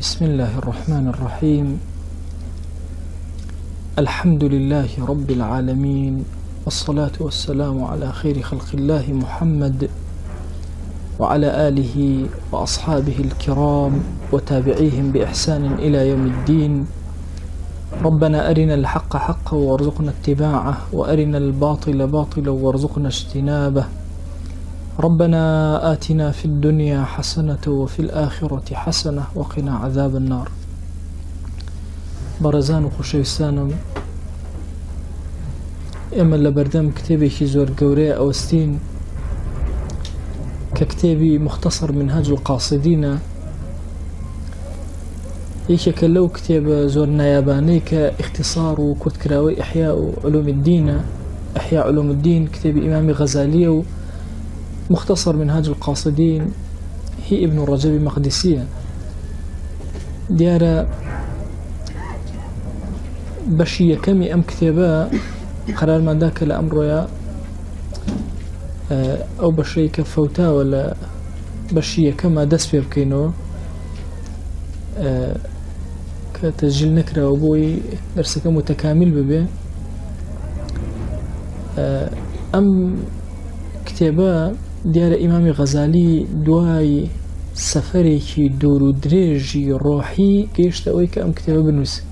بسم الله الرحمن الرحيم. الحمد لله رب العالمين، والصلاة والسلام على خير خلق الله محمد وعلى آله وأصحابه الكرام وتابعيهم بإحسان إلى يوم الدين. ربنا أرنا الحق حقا وارزقنا اتباعه، وأرنا الباطل باطلا وارزقنا اجتنابه. ربنا آتنا في الدنيا حسنة وفي الآخرة حسنة وقنا عذاب النار. برزان وخشيستانم ئێمە لە بەردەم کتێبێکی زۆر گەورەیە ئەوەستین کە کتێبی مختصر منهاج القاصدینە. یەکێکە لەو کتێبە زۆر نایابانەی کە اختصار و کورتکراوەی ئیحیا علوم الدینە. ئیحیا علوم الدین کتێبی ئیمامی غەزالیە و مختصر منهاج القاصدين هي ابن الرجب مقدسية. ديارة بشية كمي أم كتابة قرار ما ذاك الأمر يا أو بشية كفوتا ولا بشية كما دس في بكينو كتسجيل نكرة وبوي درسك متكامل ببي أم كتابة دیارە ئیمامی غەزالی دوای سەفەرێکی دوور و درێژی ڕۆحی گەیشتە ئەوەی کە ئەم کتێبە بنووسێت.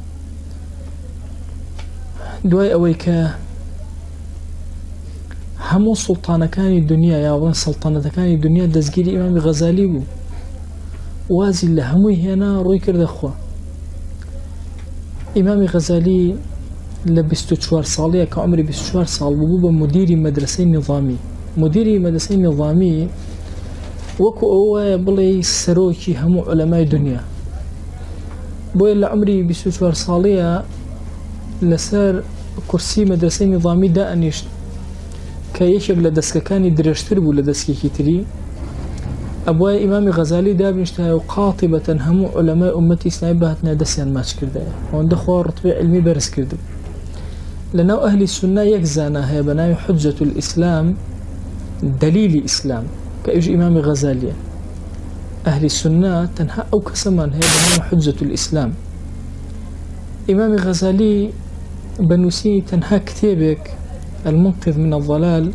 دوای ئەوەی کە هەموو سوڵتانەکانی دنیا یا بڵێن سەڵتەنەتەکانی دنیا دەستگیری ئیمامی غەزالی بوو، وازی لە هەمووی هێنا ڕووی کردە خوا. ئیمامی غەزالی لە 24 ساڵەیە کە عمری 24 ساڵ بوو بە مدیری مەدرسەی نظامی. مدیری مدرسەی نظامی وەکو ئەوە بڵێ سەرۆکی هەموو عولەمای دنیا. بۆیە لە عمری 24 ساڵەیە لەسەر کورسی مەدرسەی نظامی دائەنیشت کە یەکێک لە دەستگەکانی درێژتر بوو لە دەستگێکی تری. ئەبوایە ئیمامی غەزالی دابنیشتایە و قاتیبەتەن هەموو عولەمای ئومەتی ئیسلامی بەهاتنە دەستیان ماچ کردایە، ئەوەندە خوا ڕتبەی علمی بەرز کردو. لەناو ئەهلی سونە یەک زانە هەیە بە ناوی حجەت الئیسلام، دلیلی ئیسلام، کە ئەویش ئیمامی غەزالیە. ئەهلی سونە تەنها ئەو کەسەمان هەیە بە ناوی حجەت الئیسلام. ئیمامی غەزالی بەنووسی تەنها کتێبێک المنقذ من الضلال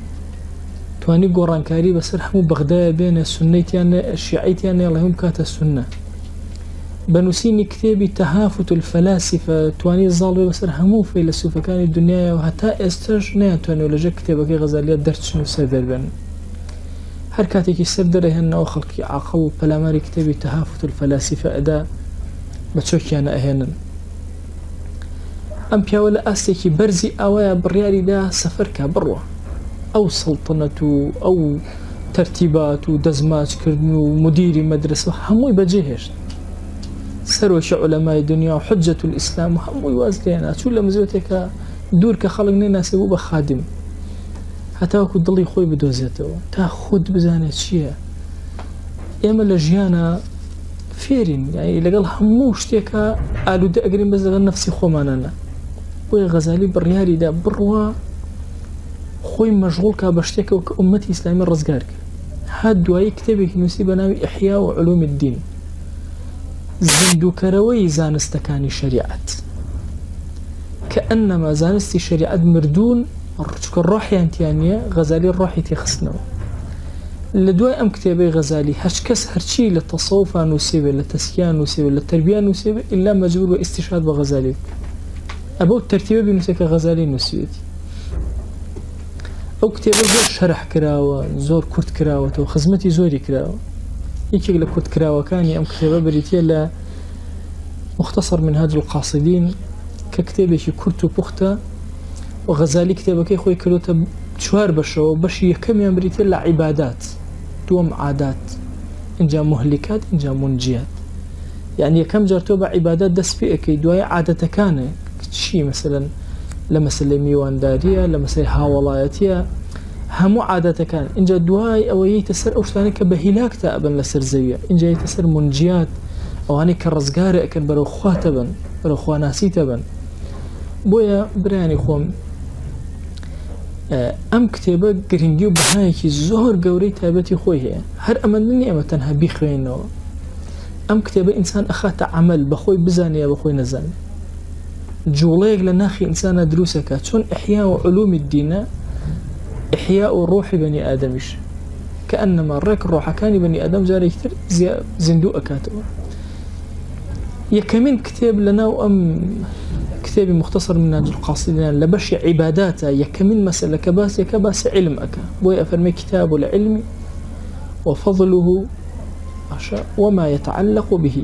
توانی گۆڕانکاری بەسەر هەموو بەغدایە بێنە سونەیتیان شیعیتیان نێڵێ هەموو کاتە سونە. بەنووسینی کتێبی تەهافت الفەلاسفە توانی زاڵ بێ بەسەر هەموو فەیلسوفەکانی دنیایە و هەتا ئێستاش نەیانتوانێت لەژێر کتێبەکەی غەزالیە دەرچن و سەر دەربێن. هەر کاتێکی سەر دەرەهێننەوە خەڵکی عاقڵ و پەلاماری کتێبی تەهافت الفەلاسفە ئەدا بە چۆکیانە ئەهێنن. ئەم پیاوە لە ئاستێکی بەرزی ئاوایە بڕیاریدا سەفەرکە بڕوە ئەو سەڵتەنەت و ئەو تەرتیبات و دەستماچکردن و مدیری مەدرسە هەمووی بەجێهێشت. سەرۆکی عولەمای دنیا و حجەت الئیسلام و هەمووی واز لێنا چوو لە مزگەوتێکە دوور کە خەڵک نەناسی بوو بە خادم، هەتاوەکو دڵی خۆی بدۆزێتەوە تا خود بزانێت چییە. ئێمە لە ژیانە فێرین، یعنی لەگەڵ هەموو شتێکە ئالوودە ئەگرین بەس لەگەڵ نەفسی خۆمانەنە. بۆیە غەزالی بڕیاریدا بڕوە خۆی مەشغوڵ کا بە شتێکەوە کە ئومەتی ئیسلامی ڕزگار کرد. هات دوایی کتێبێکی نووسی بە ناوی ئیحیا و علوم الدین، زیندووکەرەوەی زانستەکانی شەریعەت، کە ئەنەما زانستی شەریعەت مردوون چکە ڕۆحیان تیان نییە، غەزالی ڕۆحی تێخستنەوە. لە دوای ئەم کتێبەی غەزالی هەچ کەس هەرچی لە تەسەووفان نووسێبێ، لە تەسکیان نووسێبێ، لە تەربیان نووسێبێ، ئیلا مەجبور بە ئیستیشاد بە غەزالی بکە. ئەبەو تەرتیبە بینووسێ کە غەزالی نووسیوێتی. ئەو کتێبە زۆر شەرح کراوە، زۆر کورت کراوەتەوە، خزمەتی زۆری کراوە. یەکێک لە کورتکراوەکانی ئەم کتێبە بریتە لە مختصر منهاج القاصدين کە کتێبێکی کورت و پوختە و غەزالی کتێبەکەی خۆی کردوتە 4 بەشەوە. بەشی یەکەمیان بریتە لە عیبادات، دووەم عادات، اینجا مهلیکات، اینجا منجیات. یعنی یەکەم جار تۆ بە عیبادات دەست پێ ئەەکەی، دوای عادەتەکانە چی مەسەلەن لە مەسەلەی میوانداریە، لە مەسەلەی هاوڵایەتیە، هەموو عادەتەکان. اینجا دوای ئەوە یەیتە سەر ئەو شتانە کە بە هیلاکتە ئەبن لەسەر زەویە. اینجا یەیتە سەر منجیات، ئەوانەی کە ڕزگارە ئەکەن بەرەو خوا تەبن، بەرەو خواناسی تەبن. بۆیە برایانی خۆم ئەم کتێبە گرنگی و بەهایەکی زۆر گەورەی تایبەتی خۆی هەیە. هەر ئەمە نی ئەمە تەنها بیخوێنەوە، ام كتاب انسان اخات عمل بخوي بزانيه بخوي نزان جوليك لناخي انسان دروسك شون احياء علوم الدين احياء روح بني ادمش كانما الرك روح كان بني ادم جاري كثير زندوق كاتب يكمن كتاب لنا وام كتاب مختصر من نهج القاصدين لبش عباداته يكمن مسألة كباس علمك بوي أفرمي كتاب العلم وفضله وما يتعلق به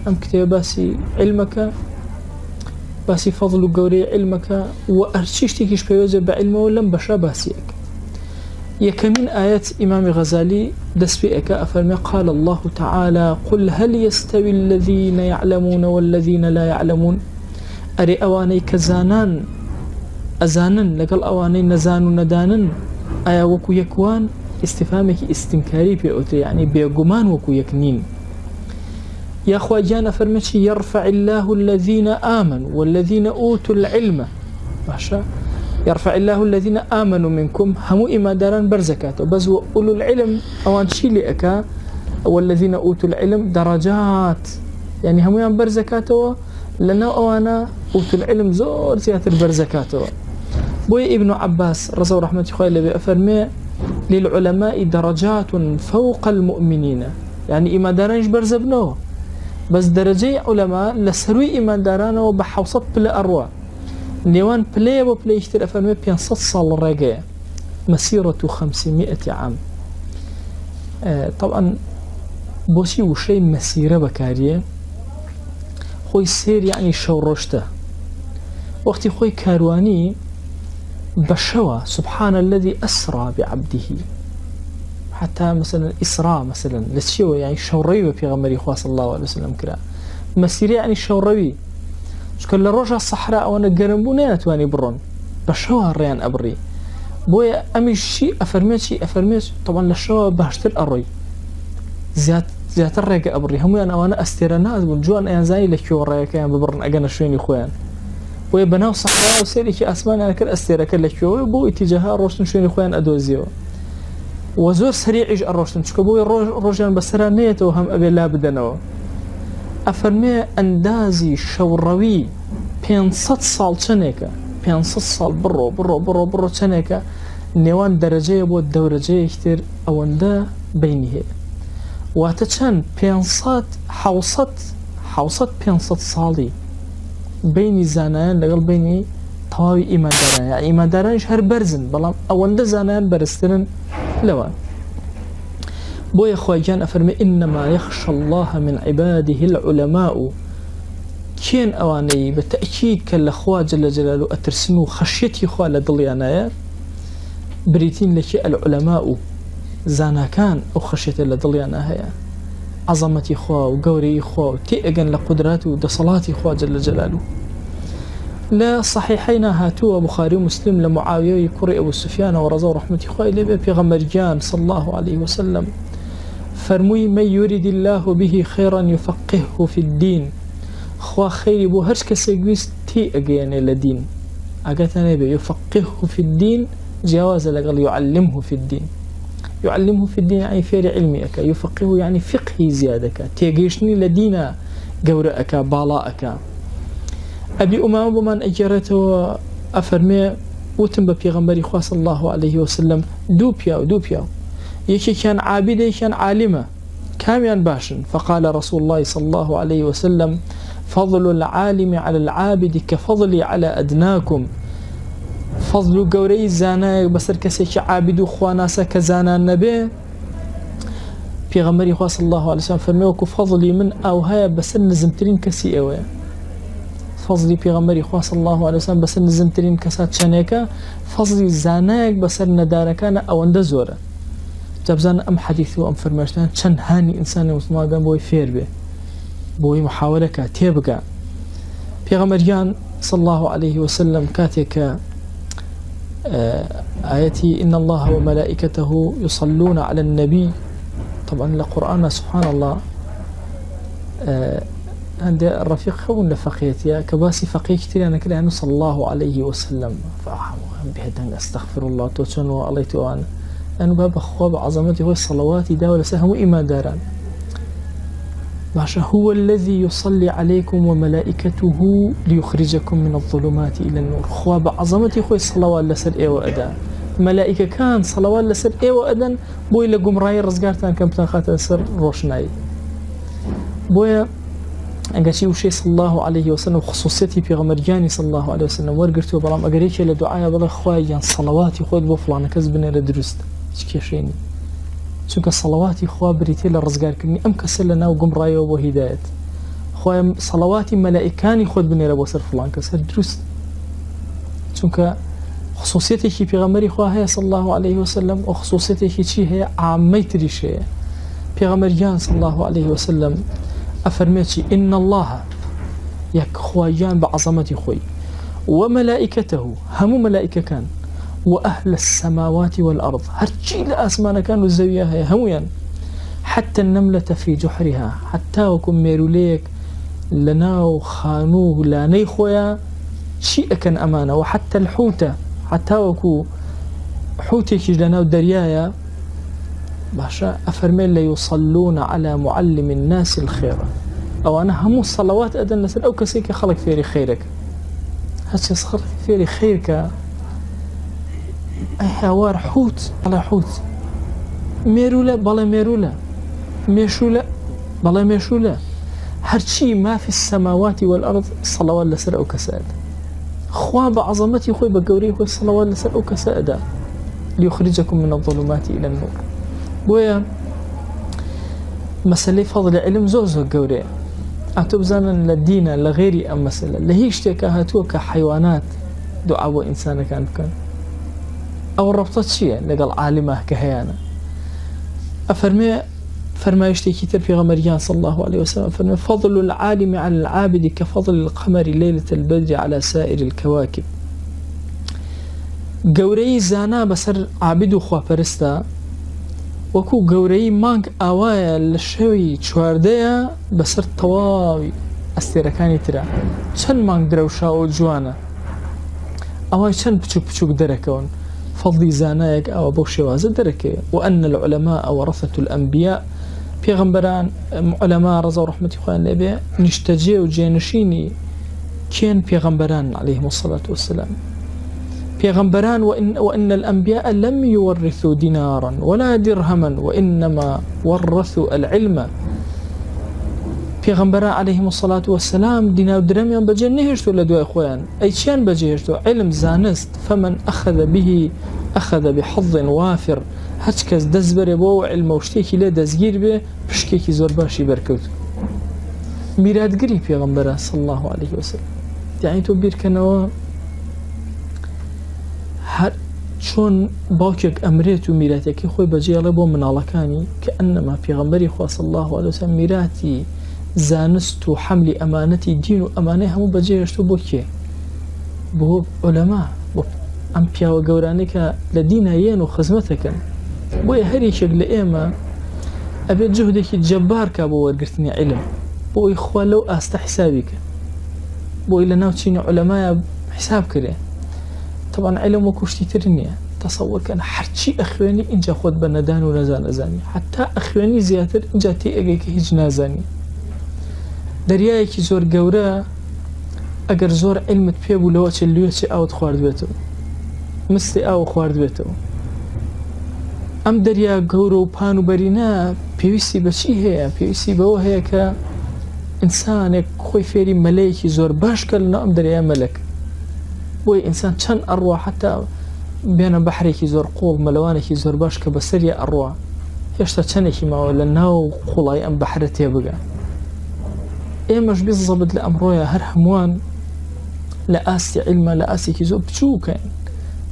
أم كتاب باسي علمك باسي فضل قوري علمك وأرشيشتكيش بيوزي بعلمه ولم بشا باسيك يكمن آيات إمام غزالي دسبئك أفرمي قال الله تعالى قل هل يستوي الذين يعلمون والذين لا يعلمون أري أواني كزانان أزانن لقل أواني نزان ندانن أيا وكو يكوان استفهامك استنكاري بيؤتي يعني بيقمان وكو يكنين يا أخوة جانا فرمتي يرفع الله الذين آمنوا والذين أوتوا العلم باشا يرفع الله الذين آمنوا منكم همو إما داران برزكاته بس أولو العلم أوان شيلي أكا والذين أوتوا العلم درجات يعني همو يان برزكاته لنا أوانا أوتوا العلم زور زيادة برزكاته بوي ابن عباس رضي رحمة الله بأفرمي للعلماء درجات فوق المؤمنين يعني إما دارانش برزبنوه بس درجة علماء لسروي إما دارانه وبحوصت بلا أروى نيوان بلاي وبلاي يشتري أفرمي 500 صال الرقاية مسيرة 500 عام طبعا بوسي وشي مسيرة بكارية خوي سير يعني شورشته وقت خوي كارواني بشوى سبحان الذي أسرى بعبده حتى مثلا إسراء مثلا لسيوة يعني شوريوة في غمري خواه صلى الله عليه وسلم كلا مسيرة يعني شوريوي شكل لروجة الصحراء وانا قرنبوني نتواني برون بشوى الريان أبري بويا أمي شي أفرميت طبعا للشوى بهشتر أروي زيادة الرقة أبري هم يعني وانا أستيرانات بلجوان أيان زاني لكيو الرقة كان ببرن أقانا شويني خوان بويا بناو صحراء وسيري كي أسمان أنا كر أستيراك لكيو بو اتجاهها روشتن شويني خوان أدوزيو وزور سريع إيج الروشتن شكو بويا روجان بسرا نيتو هم أبي لا بدنو أفرمي أندازي شوروي 500 صال چنكا 500 صال برو چنكا نيوان درجة بو الدورجة يكتر أوندا بينه واتچن 500 حوصت 500 صالي بيني زانان لقل بيني طواوي إيمان داران يعني إيمان دارانش هر برزن بلام أوندا زانان برسترن لوان بو يا خواجان أفرمي إنما يخشى الله من عباده العلماء كين أواني بالتأكيد كلا خوا جل جلاله أترسنو خشيتي خوا لدليانايا بريتين لكي العلماء زانا كان أو خشيتي لدلياناها عظمتي خوا وقوري خوا تيئقن لقدراته ودصلاتي خوا جل جلاله لا صحيحين هاتوا بخاري ومسلم لمعاوية كري أبو سفيان ورضا رحمة خوا إليه في غمرجان صلى الله عليه وسلم فرموي من يريد الله به خيرا يفقهه في الدين خوا خيري بو هرش كسيقويس تي أقياني لدين أقاتنا بي يفقهه في الدين جواز لقل يعلمه في الدين يعلمه في الدين يعني فير علمي أكا يفقهه يعني فقهي زيادك تيقيشني لدينا قورأك بالاءك أبي أمام بمن أجرته أفرمي وتنبى في غنبري خوا صلى الله عليه وسلم دوبيا يكي كان عابد كان عالمة كاميان باشن فقال رسول الله صلى الله عليه وسلم فضل العالم على العابد كفضلي على أدناكم فضل قوري زانا بسر كسيك عابد خواناسا كزانا النبي في غمري خواه صلى الله عليه وسلم فرميوكو فضلي من أوهايا بسر نزمترين كسي أوي فضلي في غمري خواه صلى الله عليه وسلم بسر نزمترين كسات شانيكا فضلي زاناك بسر نداركانا أو اندزورة جابزان أم حديثي وأم فرماشتان چند هاني إنساني مسلمان بان بوي فير بي بوي محاولة تيبقى في غمريان صلى الله عليه وسلم كاتيك آياتي إن الله وملائكته يصلون على النبي طبعا القرآن سبحان الله عند الرفيق خون لفقيتي كباسي فقيه كتير أنا كده صلى الله عليه وسلم بهدان أستغفر الله توتشن والله توان أنا باب خواب عظمتي هو الصلوات داول سهم إما داران باشا هو الذي يصلي عليكم وملائكته ليخرجكم من الظلمات إلى النور. خوا بعظمتي خوي صلوات لسر إيوة أدا ملائكة كان صلوات لسر إيوة أدا بوي لقم رأي رزقارتان كم تنخات سر روشناي بوي أنقاشي وشي صلى الله عليه وسلم خصوصيتي في غمرجاني صلى الله عليه وسلم ورقرتو بلام أقريكي لدعايا بلا خوايا صلواتي خود بفلان كذبني لدرست شكيشيني چونکە سەڵەواتی خوا بریتێ لە ڕزگارکردنی ئەم کەسە لە ناو گومڕایەوە بۆ هیدایەت خوا سەڵەواتی مەلائیکانی خۆت بنێرە بۆ سەر فڵان کەسە دروست چونکە خصوصیتێکی پێغەمبەری خوا هەیە صلی الله عليه وسلم و خصوصیتێکی چی هەیە عامەی تریش هەیە پێغەمبەریان صلی الله عليه وسلم ئەفەرمێکی إن الله یەک خوایان بە عەزەمەتی خۆی وملائكته هم ملائكة كان وأهل السماوات والأرض هرشي لأسمان كانوا الزوية هميا حتى النملة في جحرها حتى وكم ميروليك لناو خانوه لاني خويا شيء كان أمانة وحتى الحوتة حتى وكو حوتك لناو دريايا باشا أفرمين ليصلون على معلم الناس الخير أو أنا همو الصلوات أدى الناس أو كسيك خلق فيري خيرك هاتش يسخر فيري خيرك أي حوار حوت بلا حوت ميرولا بلا ميرولا ميشولا بلا ميشولا هرشي ما في السماوات والأرض صلوات لسر أو كساد خوا بعظمتي خوي بقوري خوي صلوات لسر أو كساد ليخرجكم من الظلمات إلى النور بويا مسألة فضل علم زوزو قوري أتو بزانا لدينا لغيري أم مسألة لهيش تكاهتو كحيوانات دعاء إنسان كان أو الربطة شيء لقال عالمة كهيانا فرما يشتكي في غمريان صلى الله عليه وسلم فرما فضل العالم على العابد كفضل القمر ليلة البدر على سائر الكواكب قوري زانا بسر عابد خوا فرستا وكو قوري مانك آوايا للشوي شوارديا بسر طواوي استيركاني ترى چن مانك دروشا و جوانا آواي چن بچوك دركون فضل زانايك أو أبو شوازة دركة وأن العلماء ورثة الأنبياء في غنبران علماء رضا ورحمة الله النبي نشتجي وجينشيني كين في غنبران عليهم الصلاة والسلام في غنبران وإن الأنبياء لم يورثوا دينارا ولا درهما وإنما ورثوا العلم في غنبران عليهم الصلاة والسلام دينار درهميان بجنهشتو لدواء إخوان أي شان بجهشتو علم زانست فمن أخذ به أخذ بحظ وافر هچکەس دەست بەرێ بۆ علم و شتێکی لێ دەستگیر بێ پشکێکی زۆر باشی بەرکەوت میراتگری پێغەمبەرە صلی الله عليه وسلم یعنی تۆ بیرکەنەوە هەر چۆن باوکێک ئەمرێت و میراتێکی خۆی بەجێڵێ بۆ مناڵەکانی کە ئەنەما پێغەمبەری خوا صلی الله عليه وسلم میراتی زانست و حملی ئەمانەتی دین و ئەمانەی هەموو بەجێهێشتووە بۆ کێ بۆ عولەما بۆ ئەم پیاوە گەورانەی کە لە دینایەن و خزمەتەکەن بۆیە هەریەکێک لە ئێمە ئەبێت جهدێکی جەبار کا بۆ وەرگرتنی علم بۆی خوا لەو ئاستە حیسابی کە بۆی لە ناوچینی عولەمایە حیساب کرێ طبعا علم وەکو شتی تر نییە تەسەوورکەن هەرچی ئەخوێنی اینجا خۆت بە نەدان و نەزانەزانی حتا ئەخوێنی زیاتر اینجا تێ ئەگەی کە هیچ نازانی دەریایەکی زۆر گەورە ئەگەر زۆر علمت پێبوو لەوە چ لوێچی ئاوت خوارد بێتەوە مستی ئاو خوارد بێتەوە ئەم دەریا گەورە و پان و بەرینە پێویستی بەچی هەیە پێویستی بەوە هەیە کە ئینسانێک خۆی فێری مەلەیەکی زۆر باش کە لەناو ئەم دەریای مەلەک بۆی ئینسان چەند ئەڕوا حتا بێنە بەحرێکی زۆر قوڵ مەلەوانێکی زۆر باش کە بەسەری ئەڕوا هێشتا چەندێکی ماوە لە ناو قوڵای ئەم بەحرە تێبگە ئێمەش بیزەبت لە ئەمڕۆیە هەر هەمووان لە ئاستی علمە لە ئاستێکی زۆر بچووکەین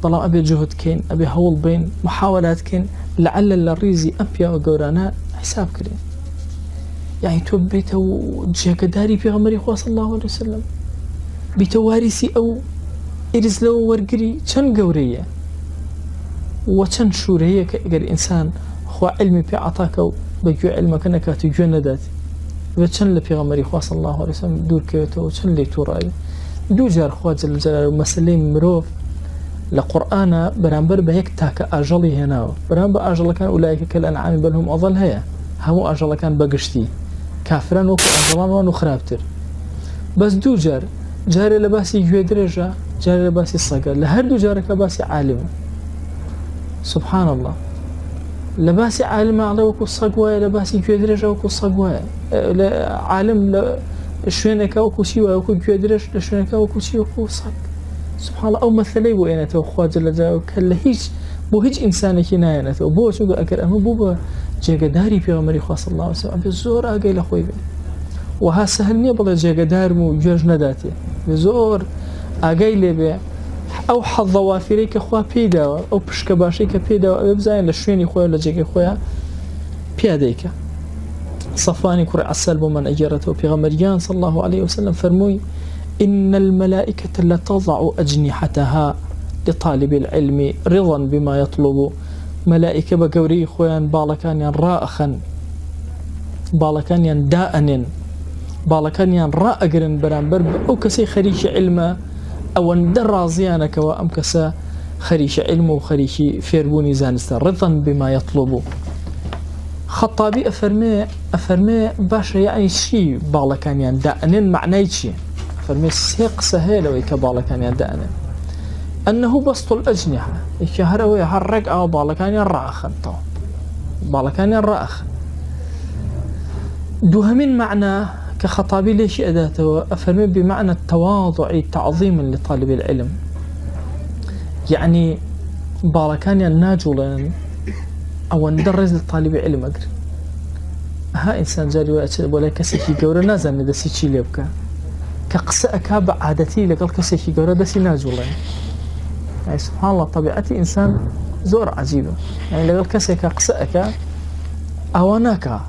بەڵام ئەبێ جهدکەین ئەبێ هەوڵ بین محاولاتکەین لەعلە لە ڕیزی ئەم پیاوە گەورانە حیساب کرێن یعنی تۆ بێتە و جێگەداری پێغەمبەری خوا صلی الله عليه وسلم بیتە واریسی ئەو ئیرز لەوە وەرگری چەند گەورەیە و چەند شوورەیە کە ئەگەر ئینسان خوا علمی پێ عەتاکە و بەگوێ علمەکە نەکاتی گوێ نەداتی و چەند لە پێغەمبەری خوا صلی الله عليه وسلم دوورکەوێتەوە چەند لێی تووڕایی دوو جار خوا جەل جەلالوهو مەسەلەی مرۆڤ لە قورئانە بەرامبەر بە یەک تاکە ئاژەڵی هێناوە بەرامبەر ئاژەڵەکان ئولایکە کەل ئەنعام بەل هوم ئەضەل هەیە هەموو ئاژەڵەکان بەگشتی كافران وەکو ئەنجەڵانوان و خراپتر بەس دوو جارێ لە باسی گوێ درێژە جارێ لە باسی سەگە لە هەردوو جارەکە باسی عالمە سبحان الله لە باسی عالمە ئەڵێ وەکو سەگ وایە لە باسی گوێ درێژە وەکو سەگ وایە لە عالم لە شوێنێکە وەکو چی وایە وەکو گوێ درێژ لە شوێنەکە وەکو چی وەکو سەگ سبحان الله ئەو مەثەلەی بۆ ئێنێتەوە خوا جەل جەلالوهو کە لە بۆ هیچ ئینسانێکی نایەنێتەوە بۆ چونکە ئەگەر ئەمە بوو بە جێگەداری پێغەمبەری خوا صلی الله علیه و سلم ئەبێ زۆر ئاگای لە خۆی بێ وها سهل نییە بڵێ جێگەدارم و گوێژ نەداتێ زۆر ئاگای لێ بێ ئەو حەظە وافرەی کە خوا پێی داوە ئەو پشکە باشەی کە پێی داوە ئەوێ بزانێت لە شوێنی خۆی لە جێگەی خۆیان پیادەیکە صفوانی کوڕی عەسەل بۆ من ئەگێڕێتەوە پێغەمبەریان صلی الله عليه وسلم فەرمووی إن الملائكة لتضع أجنحتها لطالب العلم رضا بما يطلب ملائكة بقوري خوان بالكانيان راءخا بالكانيان دائن بالكانيان راءقرن برانبر أو كسي خريش علم أو اندر رازيانك وأم كسا خريش علم وخريش فيربوني زانستا رضا بما يطلب خطابي أفرمي باشا يعني شي بالكانيان دائن معناه شي أفرمي سيق سهيل ويكبالكانيان دائن أنه بسط الأجنحة الشهروي هرق أو بالكانيان راءخا بالكانيان راءخا دوهمين معنى كخطابي ليش أداته أفرمي بمعنى التواضع تعظيما لطالب العلم يعني بالكانيان ناجولا أو ندرز لطالب العلم أقر ها إنسان جاري ولا كسيكي قورا نازم ندسي شي ليبكا كقسأك بعادتي لقل كسيكي قورا دسي ناجولا يعني سبحان الله طبيعتي إنسان زور عجيبة يعني لقل كسيكا قسأك أواناكا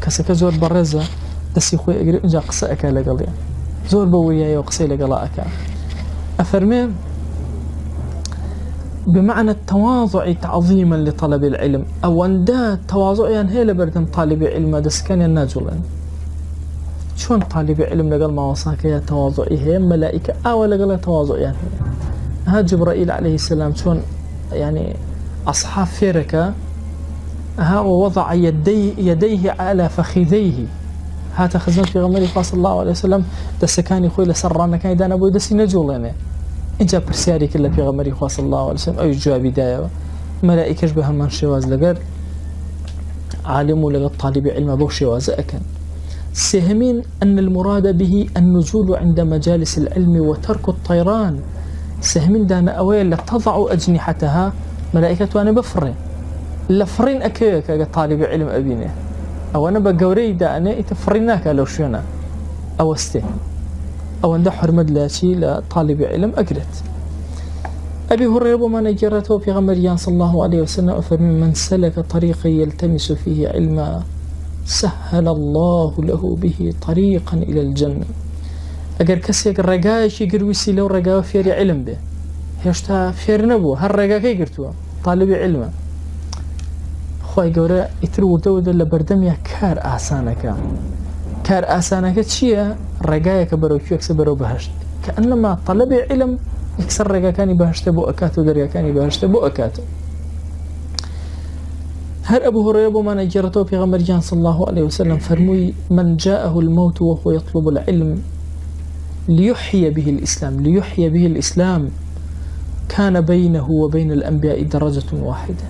كسيكا زور برزة دسي خوي أقريب إنجا قسأك لقل يعني زور بوياي وقسي لقلاءك أفرمي بمعنى التواضع تعظيما لطلب العلم أو أندا تواضع يعني هي لبردم طالب علم دس كان الناجولا شون طالب علم لقل ما وصاك يا تواضعي هي ملائكة أو لقل تواضع يعني ها جبرائيل عليه السلام شون يعني أصحاب فيركة ها ووضع يديه على فخذيه هات خزنة في غمري صلى الله عليه وسلم دس كان يخوي لسرانا كان يدان أبوي دسي نجول يعني إنجا برسياري كلا في غمري صلى الله عليه وسلم أي جواب بداية ملائكة بها من شواز لقر عالم لقى الطالب علم بو شواز أكن سهمين أن المراد به النزول عند مجالس العلم وترك الطيران سهمين دانا أويل تضع أجنحتها ملائكة وانا بفرين لفرين أكيك طالب علم أبينه أو أنا بقوري دانا يتفريناك لو شونا أو استي أو أن دحر مدلاتي لطالب علم أقرت أبي هريرة ما نجرته في غمريان صلى الله عليه وسلم أفرمي من سلك طريقا يلتمس فيه علما سهل الله له به طريقا إلى الجنة أجر كسيك الرجاش يقرويسي لو رجا فير علم به هشتا فير نبو هالرجا كي قرتوا طالب علم خوي جورا يترو دود لبردميا كار آسانك تشيا رجايا كبرو يكسر برو بهشت كأنما طلب علم يكسر رجا كاني بهشت بو أكاتو دريا كاني بهشت بو أكاتو هر أبو هريرة ما نجرته في غمر صلى الله عليه وسلم فرمي من جاءه الموت وهو يطلب العلم ليحيي به الإسلام كان بينه وبين الأنبياء درجة واحدة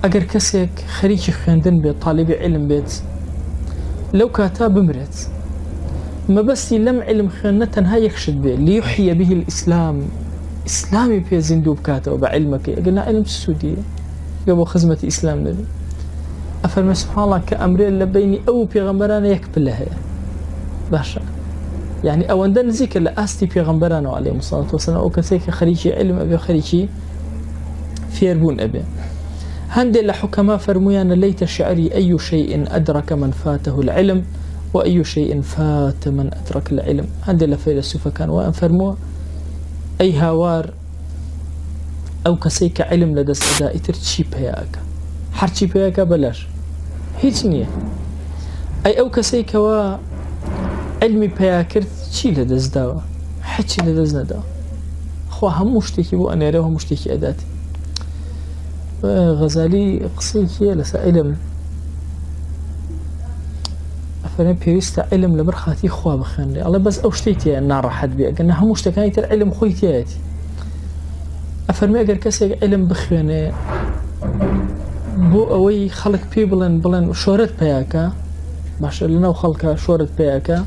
أجر كسيك خريج خندن بطالب علم بيت لو كاتب مرت ما بس لم علم خنة هاي يخشد به ليحيي به الإسلام إسلامي في زندوب كاتب بعلمك قلنا علم السعودية قبل خدمة إسلام نبي أفرم سبحان الله كأمرين لبيني أو بيغمبران يكبل لها باشا يعني أو أن نزيك اللي أستي بيغمبران عليه الصلاة والسلام أو كسيك خريجي علم أبي خريجي فيربون أبي هندي لحكماء فرميان ليت شعري أي شيء أدرك من فاته العلم وأي شيء فات من أدرك العلم هندي لفيلسوف كان وأن فرموا أي هاوار أو كسيك علم لدس أدا إتر تشي بياك حرشي بياك بلاش هيج نية أي أو كسيك وا علمي بياكر تشي لدس داوا حتشي لدس ندا خواها مشتكي بو أنا يروها مشتكي أداتي غزالي قصيكي لسا علم أفرمي بيوستا علم لبرخاتي خوا بخيني الله بس أو شتيتي النار حد بي أقلنا همو شتكاني تر علم خويتياتي أفرمي أقر كسي علم بخيني بو أوي خلق بي بلن شورت بياكا باش لنا وخلقها شورت بياكا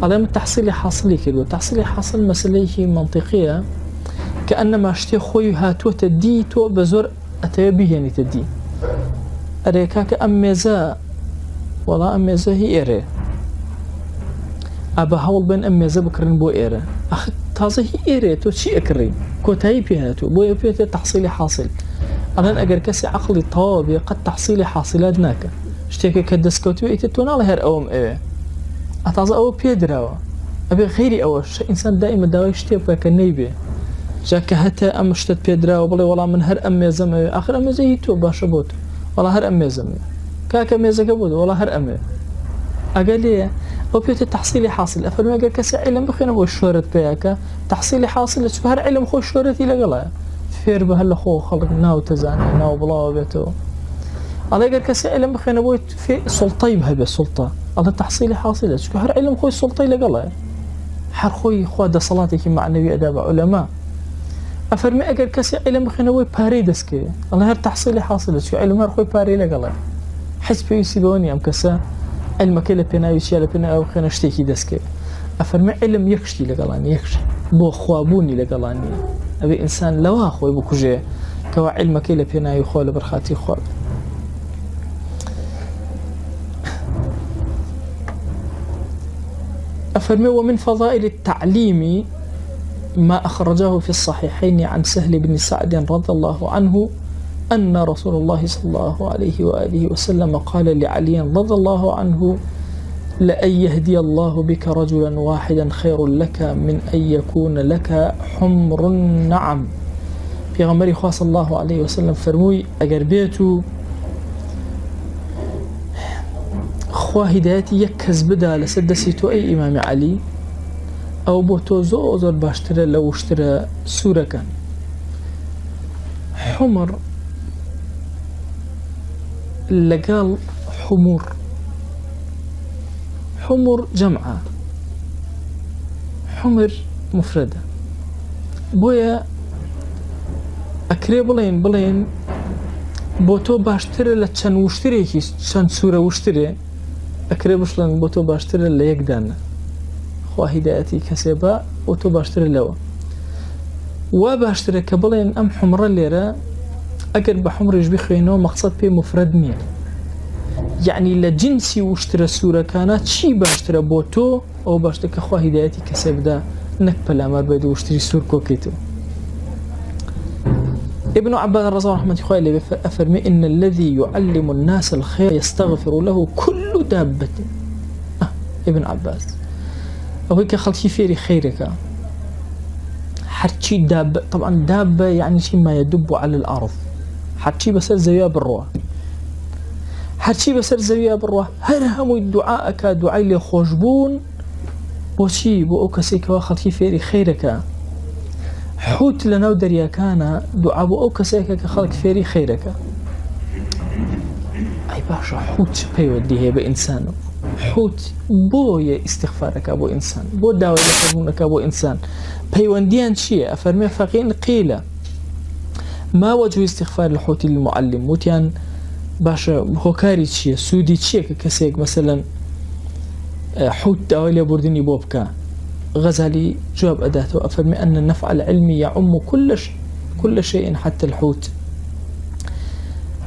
على التحصيل حاصلي كده تحصيل حاصل مسألة منطقية كأنما اشتي خوي هاتو تدي تو بزور أتيبيه يعني تدي أريكاك أميزا ولا أميزا هي إيري أبا هول بين أميزا بكرن بو إيري أخ تازه هي إيري تو شي أكري كوتاي بيهاتو بو يبيت تحصيل حاصل ألان أجر كسي عقلي طوابي قد تحصيل حاصلات ناكا اشتيك كدسكوتو إيتتونا لهر أوم إيه أتازه أو بيدراوا أبي غيري أول شيء إنسان دائما داوي يشتيبه كنيبي جاك هتا أم اشتت بيدراوا بلي والله من هر أميزا آخر أميزا هيتو باشا بوت والله هر أميزا كاك أميزا كبود والله هر أمي أقال لي أو بيوت التحصيلي حاصل أفرمي أقال كسي علم بخينا بو الشهرة بياكا تحصيلي حاصل لتشوف هر علم خو الشهرتي لقلا فير بهلا خو خلق ناو تزاني ناو بلاو بيتو الله يقال كسي علم بخينا بو في سلطي بهبه سلطة الله تحصيلي حاصل لتشوف هر علم خو السلطي لقلا حر خوي خو دا صلاتك مع النبي أداب علماء أفرمي أقل كسي علم خنوي باري دسكي الله هر تحصيلي حاصل شو علم هر خوي باري لقلا حسب يسيبوني أم كسا علم كله بينا يشيل بينا أو خنا اشتكي دسكي أفرمي علم يكشتي لقلاني يكش بو خوابوني لقلاني أبي إنسان لو أخوي بكوجي كوا علم كله بينا يخول برخاتي خواب أفرمي ومن فضائل التعليم ما أخرجه في الصحيحين عن سهل بن سعد رضي الله عنه أن رسول الله صلى الله عليه وآله وسلم قال لعلي رضي الله عنه لأن يهدي الله بك رجلا واحدا خير لك من أن يكون لك حمر النعم في غمر صلى الله عليه وسلم فرموي أقربيته خوا هدايتي يكز بدا لسدسيتو أي إمام علي أو بوتو زور باشترى لو اشترى سورة كان حمر لقال حمر جمعة حمر مفردة بويا أكري بلين بوتو باشترى لتشان وشتري كان سورة وشتري أكري بشلن بوتو باشترى ليقدانا خوا هدايتي كسبا وتو باشتري لوا وباشتري كبلين أم حمرة ليرة أقر بحمر يجبي خينو مقصد بي مفرد مين يعني لجنسي واشترى سورة كانت شي باشتري بوتو أو باشتري كخوا هدايتي كسبدا نك بلا مر بدو واشتري سور كوكيتو ابن عباس رضي الله عنه اللي أفرمي إن الذي يعلم الناس الخير يستغفر له كل دابة ابن عباس أو هيك خلشي فيري خيرك حرشي دابة طبعا دابة يعني شيء ما يدب على الأرض حرشي بسر زويا بالروح حرشي بسر زويا بالروح هرهم الدعاء كدعاء لخوشبون وشي بأوكسيك وخلشي فيري خيرك حوت لنو دريا كان دعاء بأوكسيك كخلق فيري خيرك أي باشا حوت بيوديه بإنسانه حوت بويا استغفارك أبو إنسان بو داوي لفرمونك أبو إنسان بيوانديان شيء أفرمي فقين قيل ما وجه استغفار الحوت للمعلم موتيان باشا هوكاري شيء سودي شيء كسيك مثلا حوت داوي لبردني بوبكا غزالي جواب أداته أفرمي أن النفع العلمي يعم كل شيء حتى الحوت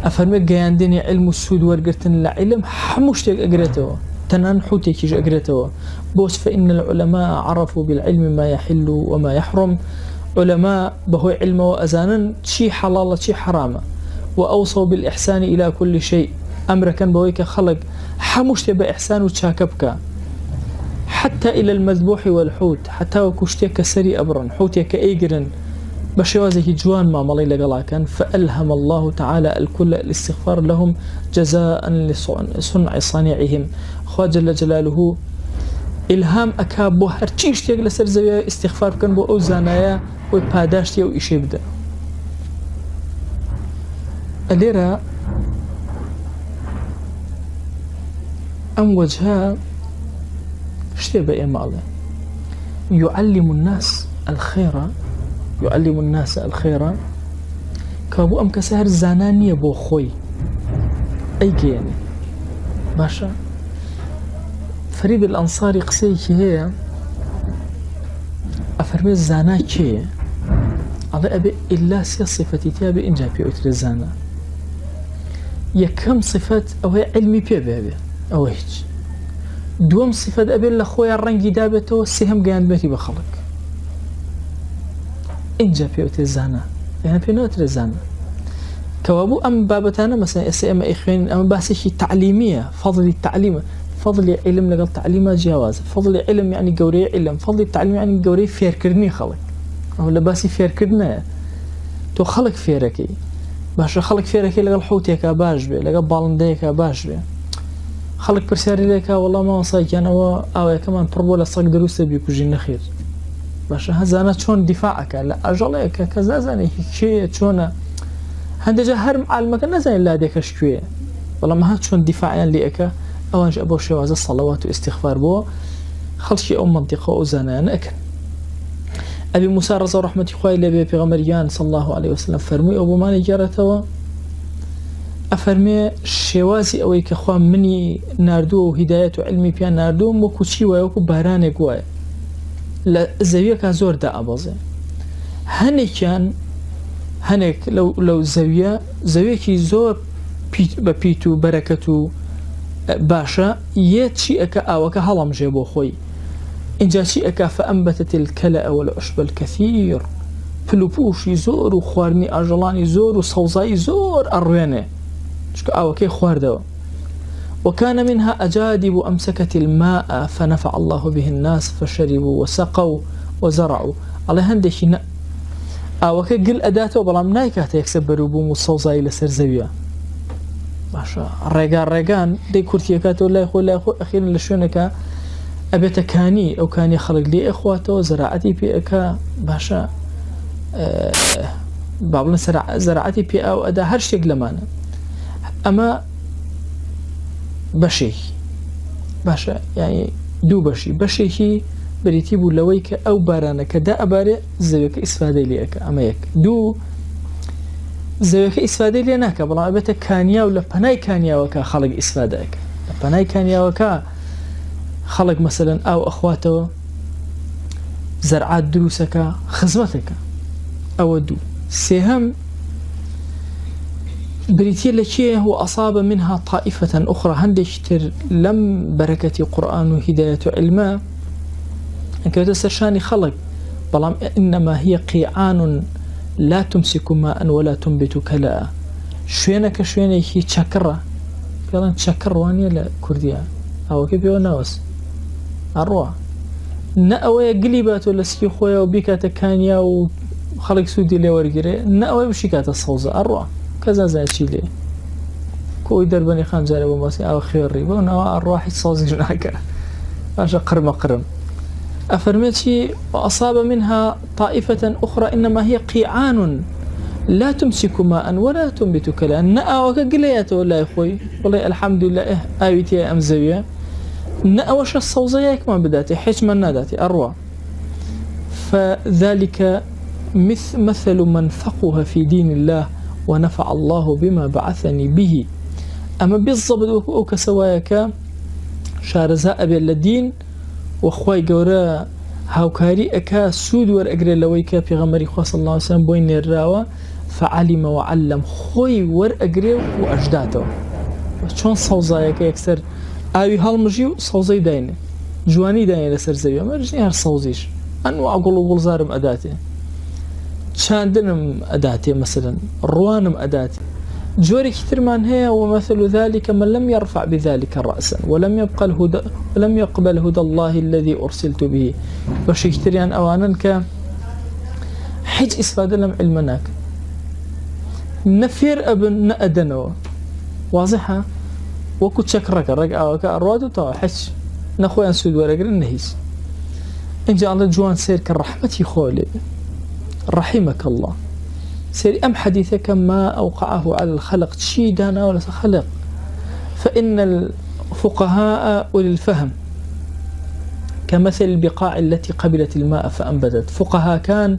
أفرمي قيانديني علم السود ورقرتن العلم حموشتك أقرأته تنان حوتك أقرأته بوس فإن العلماء عرفوا بالعلم ما يحل وما يحرم علماء بهو علم وأزانا شي حلال شي حرام وأوصوا بالإحسان إلى كل شيء أمر كان بويك خلق حموشتك بإحسان وتشاكبك حتى إلى المذبوح والحوت حتى وكشتك سري أبرا حوتك أيقرن بشوازه جوان ما ملي لقلا كان فألهم الله تعالى الكل الاستغفار لهم جزاء لصنع صانعهم خوا جل جلاله إلهام أكابو هرچيش تيق لسر زوية استغفار كان بو أوزانايا ويباداشتي أو إشي بدا أليرا أم وجهها اشتبه إمالة يعلم الناس الخير كابو أم كسهر زانانية بو خوي أي كياني باشا فريد الأنصاري قسيك هي أفرمي الزانا كي على أبي إلا سي صفتي تابي إنجا بي أتري الزانا يكم صفات أو هي علمي بي أو هيك دوم صفة أبي لخويا الرنجي دابته سهم قيان بيتي بخلق إنجا بي أتري الزانا يعني بي نوتري الزانا كوابو أم بابتانا مثلا أما إخوين أما باسشي تعليمية فضل التعليم فضل علم لقل تعليمات جواز فضل علم يعني قوري علم فضل التعليم يعني قوري فير كرني خلق أو لباسي فير كرنا تو خلق فيركي باش خلق فيركي لقل حوتيكا باش بي لقل بالنديكا باش بي خلق برساري ليكا والله ما وصيك أنا أو كمان بربولا صاق دروسة بيكوجي نخير باش هزانا شون دفاعك لا أجليك كذا زاني شيء شونه هندجا هرم علمك نزين لا ديك شويه والله ما هات شون دفاعيا ليك اوانج ابو شواز الصلوات واستغفار بو خلشي او منطقه او زنان اكن ابي موسى رضي رحمه خوي لبي پیغمبريان صلى الله عليه وسلم فرمي ابو ماني جرته افرمي شوازي او كخوا مني ناردو هدايه علمي بيان ناردو مو شي وياكو بارانه كوي لا زويك زور دا ابوزه هني كان هنك لو زويكي زور بيتو بركتو باشا يتشي أكا أوكا هلم جيبو خوي إن جاشي أكا فأنبتت الكلأ والعشب الكثير فلوبوشي زور وخوارني أجلاني زور وصوزاي زور أرويني شكا أوكي خوار دوا وكان منها أجادب أمسكت الماء فنفع الله به الناس فشربوا وسقوا وزرعوا على هندشي أوكي قل أداته بلام نايكاته يكسبروا بوم الصوزاي لسر زويا باشا ريقان دي كورتيكاتو لا يخو أخيرا لشونك أبيت كاني أو كان يخلق لي إخواته زراعتي بي أكا باشا بابلن زراعتي بي أو أدا هرشي قلمانا أما بشي باشا يعني دو بشي هي بريتيبو لويك أو بارانك دا أباري زويك إسفادي ليك أما يك دو زويك إسفادي ليناك بلا أبيت كانيا ولا بناي كانيا وكا خلق إسفادك بناي كانيا وكا خلق مثلا أو أخواته زرعات دروسك خزمتك أو دو سهم بريتي لكي هو أصاب منها طائفة أخرى هندشتر لم بركة قرآن وهداية علما أنك تسرشاني خلق بلام إنما هي قيعان لا تمسك ماء ولا تنبت كلاء شوينك هي تشكرة قالن تشكر وانيا لكردية أو كيف يوناوس الروح نأوي قليبات ولا سكي خويا وبيكا تكانيا وخلق سودي لي ورقري نأوي بشيكات الصوزة الروح كذا زي تشيلي كوي دربني خان جاري بماسي أو خير ريبا ونأوي الروح يتصوزي جناك عشان قرم أفرمتي وأصاب منها طائفة أخرى إنما هي قيعان لا تمسك ماء ولا تنبت كلاء نأوي كقليات ولا يا أخوي والله الحمد لله آيتي أمزوية نأوش الصوزيك ما بداتي حجما ناداتي أروى فذلك مثل من فقه في دين الله ونفع الله بما بعثني به أما بالضبط وكسوايك شارزاء بالدين وخواي قورا هاوكاري أكا سود ورأقري لويكا في غمري خواه صلى الله عليه وسلم بوين الراوة فعلم وعلم خوي ورأقري وأجداته شون صوزايك يكسر آوي هالمجيو صوزي داينه جواني داينه لسر زبيه مرجني هر صوزيش أنواع قلوب زارم أداتي شاندنم أداتي مثلا روانم أداتي جوري كتير من هي ومثل ذلك من لم يرفع بذلك رأسا ولم يقبل هدى الله الذي أرسلت به باش كتير أوانا ك حج إسفاد لهم علمناك نفير أبن نأدنو واضحة وكنت شكرك رجع كأرواد وطاع حج نخوي أنسود ورجل النهيس إن جاء الله جوان سير كالرحمة خالي رحمك الله سير أم حديثك ما أوقعه على الخلق تشيدانا ولا خلق فإن فقهاء أولي الفهم كمثل البقاع التي قبلت الماء فأنبتت. فقهاء كان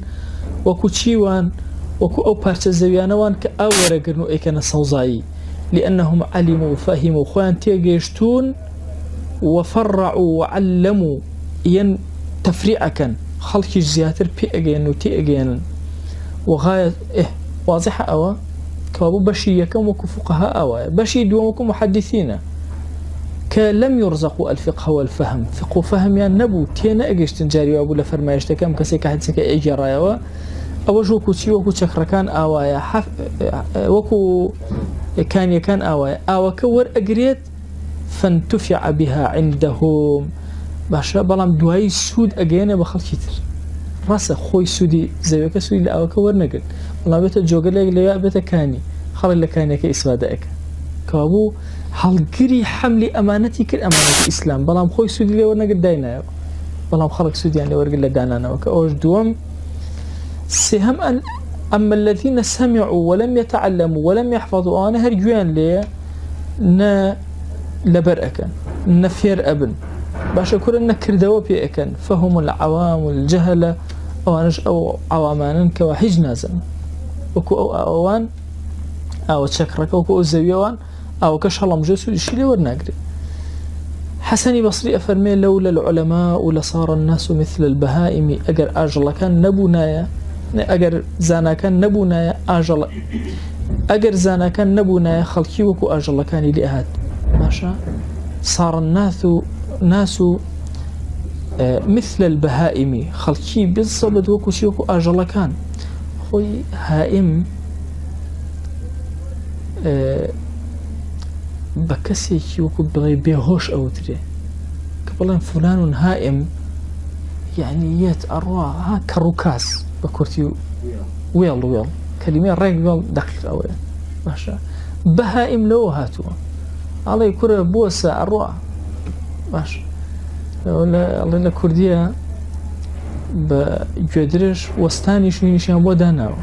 وكو تشيوان وكو أو بارتش الزويانوان كأورا قرنو إيكنا صوزاي، لأنهم علموا وفهموا خوان تيجيشتون وفرعوا وعلموا ين تفريعا خلق الزياتر بي أجين وتي أجين وغاية واضحة أوا كابو بشيكم وكو فقهاء أوا بشي دومكم محدثين كلم يرزقوا الفقه والفهم. فقه وفهم يعني نبو تينا أجيشتن جاري وابو لفرمايش تكام كسيك حد سكا إيجي رايوا أوجو كوتي وكو تشكركان آوايا وكو كان يكان آوايا آوا كور أجريت فانتفع بها عندهم باشا بلام دواي سود أجينا بخل كتير راسه خوي سودي زيك سودي لآوا كور نقل بلام بيتا جوجل ليا بيتا كاني خلي لكاني كإسوادك كابو هالقري حملي أمانتي كل أمانة الإسلام بلام خوي سودي ليا ورنقل داينا بلام خلق سودي يعني ورقل لدانا وكأوج دوم سهم أما الذين سمعوا ولم يتعلموا ولم يحفظوا أنا هرجوان ليه نا لبرأكن نفير أبن باشا كلنا كردوا بيأكن فهم العوام والجهلة أو عوامان كواحج نازم وكو أو أوان أو تشكرك وكو الزويوان أو كشالم جسو يشيلي ورناقري. حسني بصري أفرمي لولا العلماء لصار الناس مثل البهائم. أجر أجل كان نبونايا أجر زانا كان نبونايا أجل أجر زانا كان نبونايا خلقي وكو أجل كان لأهد ماشا صار ناس مثل البهائم خلقي بالضبط وكو شيوكو أجل كان خوي هائم بكسي وكو بغي بيهوش أو تري قبلا فلان هائم يعني يت أرواح ها كروكاس بكورتي ويل كلمة رجل دقيق أوي ماشا بهائم لو هاتوا على كرة بوسة أرواح ماشا ولا الله كردية بجدرش وستاني شو نشان بوداناو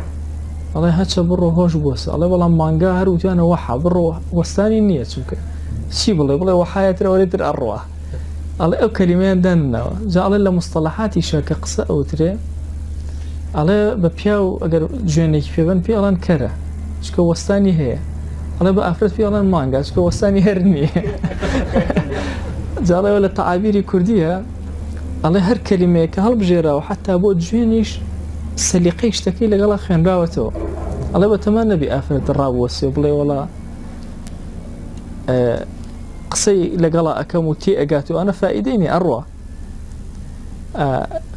الله هاتش برو هوش بوسة الله والله مانجا هرو تانا وحى برو وستاني نية سوكا شي بالله وحياة روليت الأرواح الله أو كلمات دانا جاء الله مصطلحاتي شاك قصة أو تري الله ببياو أجر جونيك في بن في الله كره شكو وستاني هي الله بأفرد في الله مانجا شكو وستاني هرني جاء الله ولا تعابير كردية الله هر كلمة كهل بجيرة وحتى أبو جونيش سليقيش تكي لقلا خين راوته الله بتمنى بأفرد الرابوس يبلي ولا قصي لقلا أكمو تي أجاتو أنا فائديني أروى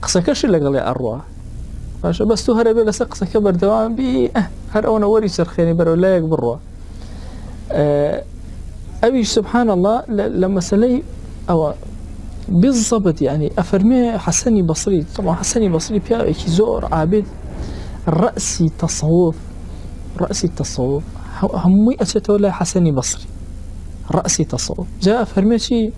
قصة كرش لقلا أروى بس تو هربي لسقسة كبر دوام بي هر أونا وري سرخيني برو لا يقبروا أبي سبحان الله لما سلي أو بالضبط يعني أفرمي حسني بصري طبعا حسني بصري بيا زور عابد رأسي تصوف همي أتتولى حسني بصري رأسي تصوف جاء أفرمي شي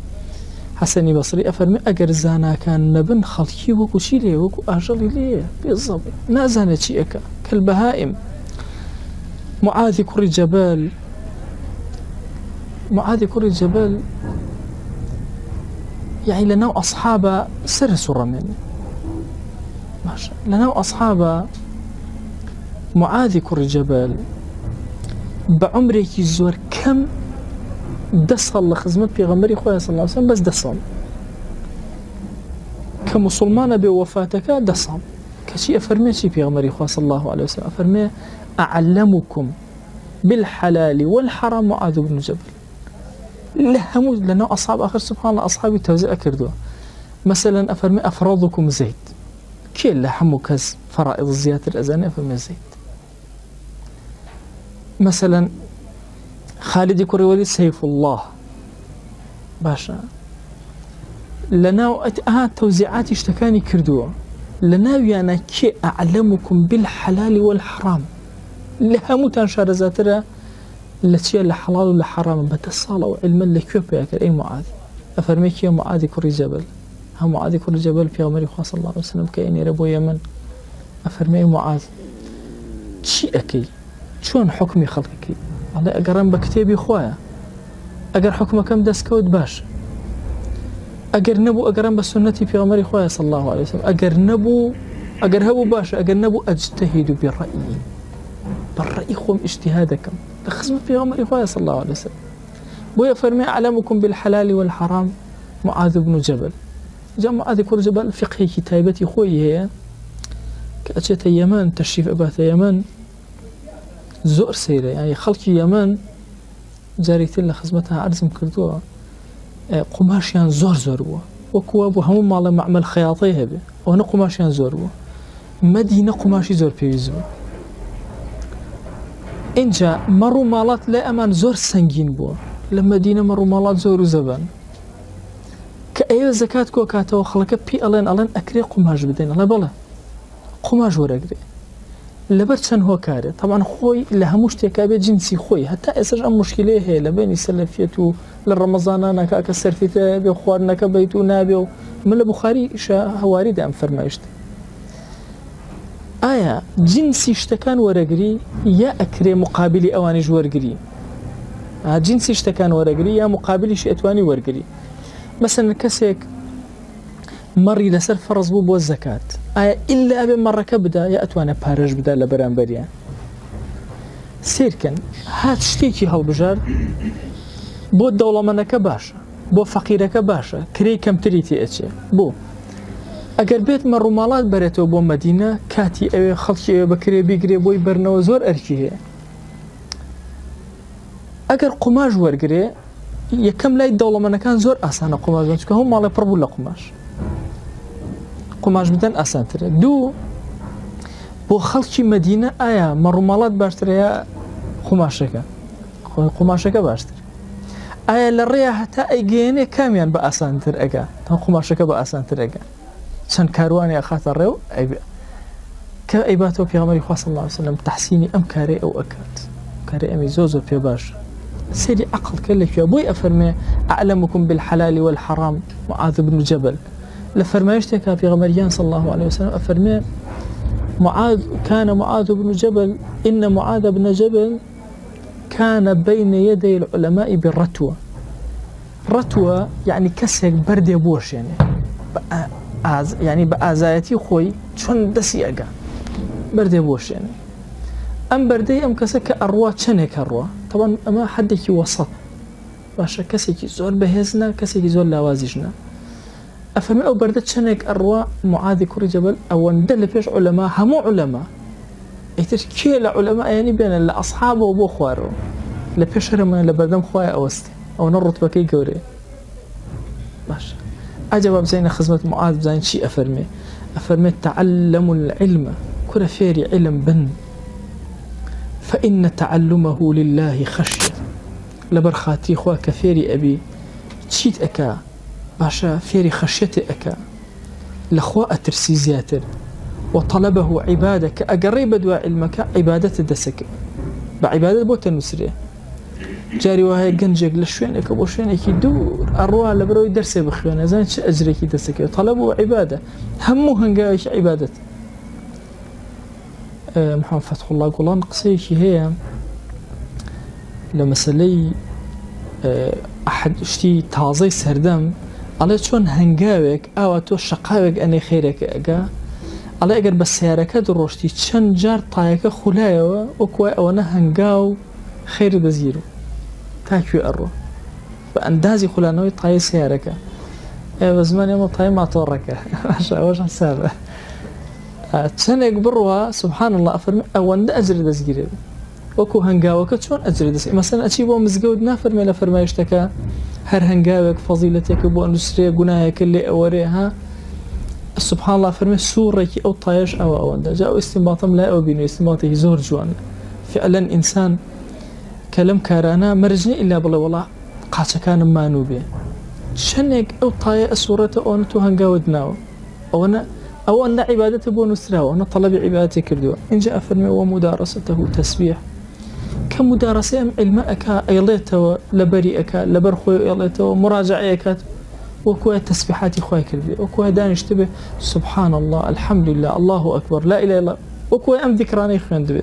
حسني بصري أفرمي أجر زانا كان نبن خلقي وكو شيلي وكو أجلي ليه بالضبط نازانا شيئك كالبهائم. معاذ كر الجبال يعني لنا أصحاب سرسوا الرمل ماشا لنا أصحاب معاذ كر الجبال بعمرك الزور كم دصل لخزمة بيغمري خويا صلى الله عليه وسلم بس دصل كمسلمان بوفاتك دصل كشي أفرمي شي بيغمري خويا صلى الله عليه وسلم أفرمي أعلمكم بالحلال والحرام معاذ بن جبل لهمو لنا أصحاب آخر سبحان الله أصحابي توزيع كردوا مثلا أفرمي أفرادكم زيد كي لهمو كز فرائض زيادة الأذان أفرمي زيد مثلا خالد كوري وليد سيف الله باشا لنا توزيعات اشتكاني كردوا لنا ويانا كي أعلمكم بالحلال والحرام لهمو تنشار زاترة التي الحلال والحرام بتصالة وعلما لكيوبيا كأي معاذ أفرميك يا معاذ كوري جبل هم معاذ كوري جبل في عمر صلى الله عليه وسلم كأني ربو يمن أفرمي معاذ شي أكي شون حكمي خلقك الله أقرن بكتابي خوايا ئەگەر حکومەکەم دەستکەوت باش، ئەگەر نەبوو ئەگەرم بە سنەتی پێغەمبەری خۆیان صلی الله عليه وسلم، ئەگەر هەبوو باشە، ئەگەر نەبوو ئەجتەهید بڕەئی، بەڕەئی خۆم ئیجتیهاد دەکەم لە خزمەت پێغەمبەری خۆیان صلی الله عليه وسلم. بۆیە فەرمێ أعلمكم بالحلال والحرام معاذ بن جبل. جا معاذ کوڕ جبل فقهێکی تایبەتی خۆی هەیە کە ئەچێتە یەمەن، تەشریف ئەباتە یەمەن، زۆر سەیرە، یعنی خەڵکی یەمەن جارێکتر لە خزمەتها عەرزم کردووە قوماشیان زۆر بووە، وەکووە بۆ هەموو ماڵە مەعمەل خەیاطەی هەبێ، ئەوەنە قوماشیان زۆر بووە. مەدینە قوماشی زۆر پێویست بوو. اینجا مەڕ و ماڵات لای ئەمان زۆر سەنگین بووە، لە مەدینە مەڕ و ماڵات زۆر و زەبان کە ئەوێ زەکات کۆ کاتەوە خەڵکە پێی ئەڵێن ئەکرێ قوماش بدەین، ئەڵێ بەڵێ قوماش وەرەگرێ لەبەر چەند هۆکارێت. طبعاً خۆی لە هەموو شتێکا بێ جنسی خۆی، هەتا ئێسش ئەم مشکلەیە هەیە لە بینی سەلەفیەت و لە ڕەمەزانە ناکە سەرفیتە بێ خواردنەکە بەیت و نابێ و من لە بوخاری هەواریدا ئەم فەرمایشت. ئایا جنسی شتەکان وەرەگری یا ئەکرێ مقابلی ئەوانیش وەرگری؟ جنسی شتەکان وەرەگری یا مقابلیشی ئەتوانی وەرگری. مەسەن کەسێک مەڕی لەسەر فەرز بوو بۆ زەکات، ئایا ئیلا ئەبێ مەڕەکە بدا یا ئەتوانە پارەش بدا لە بەرامبەریان؟ سیرکەن هات شتێکی هەڵبژار بۆ دەوڵەمەندەکە باشە، بۆ فەقیرەکە باشە، کرێی کەمتری تێ ئەچێ. بۆ ئەگەر بێت مەڕووماڵات بەرێتەوە بۆ مەدینە، کاتی ئەوێ خەڵکی ئەوێ بەکرێ بیگرێ بۆی بەرنەوە زۆر ئەرکی هەیە. ئەگەر قوماش وەرگرێ یەکەم لای دەوڵەمەندەکان زۆر ئاسانە قوماش بدەن، چونکە هەموو ماڵێ پڕ بوو لە قوماش بدەن ئاسانترە. دوو، بۆ خەڵکی مەدینە ئایا مەڕووماڵات باشترە یا قوماشەکە؟ قوماشەکە باشتر. ئایا لە ڕێیا هەتا ئەیگەێنێ کامیان بە ئاسانتر ئەگا؟ تا قوماشەکە بە ئاسانتر ئەگا، چەند کاروانی ئەخاتە ڕێو کە ئەیباتەوە پێغەمبەری خوا صلی الله عليه وسلم تەحسینی ئەم کارەی ئەو ئەکات، کارەی ئەمی زۆر پێ باشە. سێری عەقڵ کە لەکوێ بۆی ئەفەرمێ أعلمكم بالحلال والحرام معاذ بن جبل. لە فەرمایشتێکا پێغەمبەریان صلی الله عليه وسلم ئەفەرمێ كان معاذ بن جبل إن معاذ بن جبل كان بين يدي العلماء بالرتوة. رتوة يعني كسك برد بوش، يعني بأزايتي خوي شون دسي أجا برد بوش، يعني أم بردي أم كسك أروى شنك أروى. طبعا أما حدك وسط باشا، كسك زور بهزنا كسك زور لوازجنا. أفهم أو بردت شنك أروى معاذ كور جبل أو ندل فيش علماء همو علماء إيش كيل علماء يعني بين الأصحاب وبو خوارو لبيشر من لبردم خوايا أوستي أو نرط بكي جوري باش. أجاب بزين خدمة معاذ بزين شيء أفرمي تعلموا العلم كل فيري علم بن فإن تعلمه لله خشية. لبرخاتي خوا كفيري أبي تشيت أكا باشا فيري خشيتي أكا لخوا أترسي زياتر، وطلبه عبادك أقريب دواء علمك عبادة الدسك بعبادة بوت النسرية جاري وهي جنجك لشوينك أبو شوينك يدور أروى لبروي درسي بخوانه زين شو أجريك دسك طلبه عبادة همه هنجاش عبادة. محمد فتح الله قولان قصيش هي لما سلي أحد شتي تازي سردم على شون هنجاوك أو تو شقاوك أني خيرك أجا على أجر بس سيارك دروشتي شن جار طايك خلايا وكوا أو أنا هنجاو خير بزيرو تاكيو أرو فأندازي خلانوي طاي سيارك بزمان يوم طاي ما طورك وش حسابه شنك بروها سبحان الله أفرمي أو أن أجر دزيرو وكو هنجاوك شون أجر دزيرو مثلا أشيبه مزجود نافرمي لفرمي يشتكى هر هنجاوك فضيلتك بو أندستريا جنايك اللي أوريها سبحان الله فرمي سورة أو طايش أو أندا جاء استنباطهم لا أو بينو استنباطه زور جوان فعلا إنسان كلام كارانا مرجني إلا بالله والله قاچ كان مانو به شنك أو طايا سورة أو نتو هنجاودناو أو أن عبادته بو نسراو أنا طلب عبادته كردوا إن جاء فرمي ومدارسته تسبيح كمدارسة أم علمك أيليته لبريئك لبرخوي أيليته مراجعيك وكوا تسبيحات إخوائي كردي وكوا دانش تبه سبحان الله الحمد لله الله أكبر لا إله إلا الله وكوا أم ذكراني خيان دبي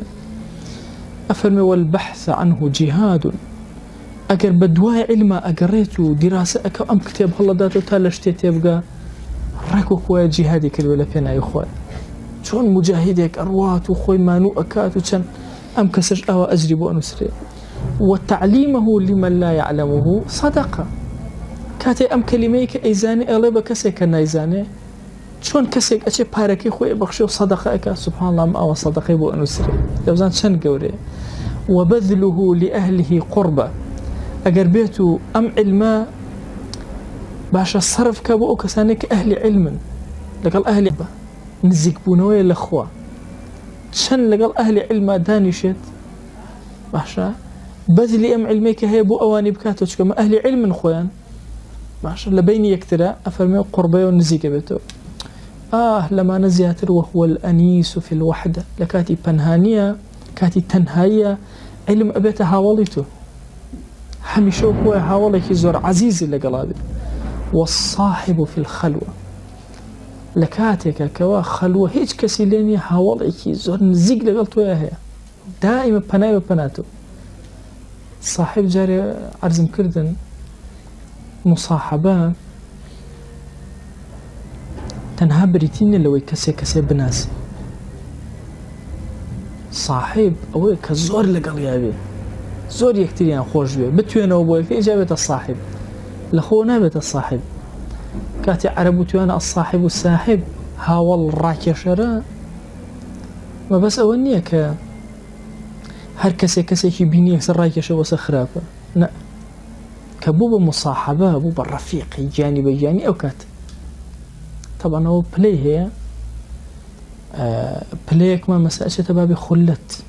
أفرمي والبحث عنه جهاد ئەگەر بە دوای علما ئەگەڕێت و دیراسە ئەکە ئەم کتێب هەڵەدات و تا لە شتێ تێبگا ڕێک و خۆی جیهادی کردوە لە پێناوی خۆی چۆن مجاهدێک ئەڕوات و خۆی مانوو ئەکات و چەند ئەم کەسش ئەوە ئەجری بۆ ئەنووسرێ وتعليمه لمن لا يعلمه صدقة كاتي أم كلميك إيزاني ألا بكسيك نايزاني شون كسيك أشي باركي خوي بخشي صدقة أكا سبحان الله ما أو صدقة بو أنسري لوزان شن قوري وبذله لأهله قربة أجر بيتو أم علما باشا الصرف كابو أو كسانك أهل علما لقال أهل نزيك بونوية الأخوة شن لقال أهل علما دانشت باشا بذلي أم علميك هي بو أواني بكاتوش كما أهل علم خويا باشا لبيني يكترى أفرمي قربي ونزيك بيتو لما نزياتر وهو الأنيس في الوحدة لكاتي بنهانية كاتي تنهاية علم أبيتها هاوليتو حميشو هو هاوليك زور عزيزي لقلابي والصاحب في الخلوة لكاتك كوا خلوة هيج كسيليني هاوليك زور نزيق لقلتو ياهي دائما بناي وبناتو صاحب جاري عرزم كردن مصاحبة تنها بريتين لو كسي بناس صاحب أو كزور لقل يابي زور يكتريان خوش بيه بتوينه وبوي في إجابة الصاحب لخونا بيت الصاحب كاتي عربو توينه الصاحب والساحب هاول راكشرا ما بس أولنية ك هر كسي بيني يكسر راكشة وسخرافة لا كبوب مصاحبة بوب الرفيق جاني بجاني أو كات طبعا هو بلاي هي بلاي كمان مسألة تبابي خلت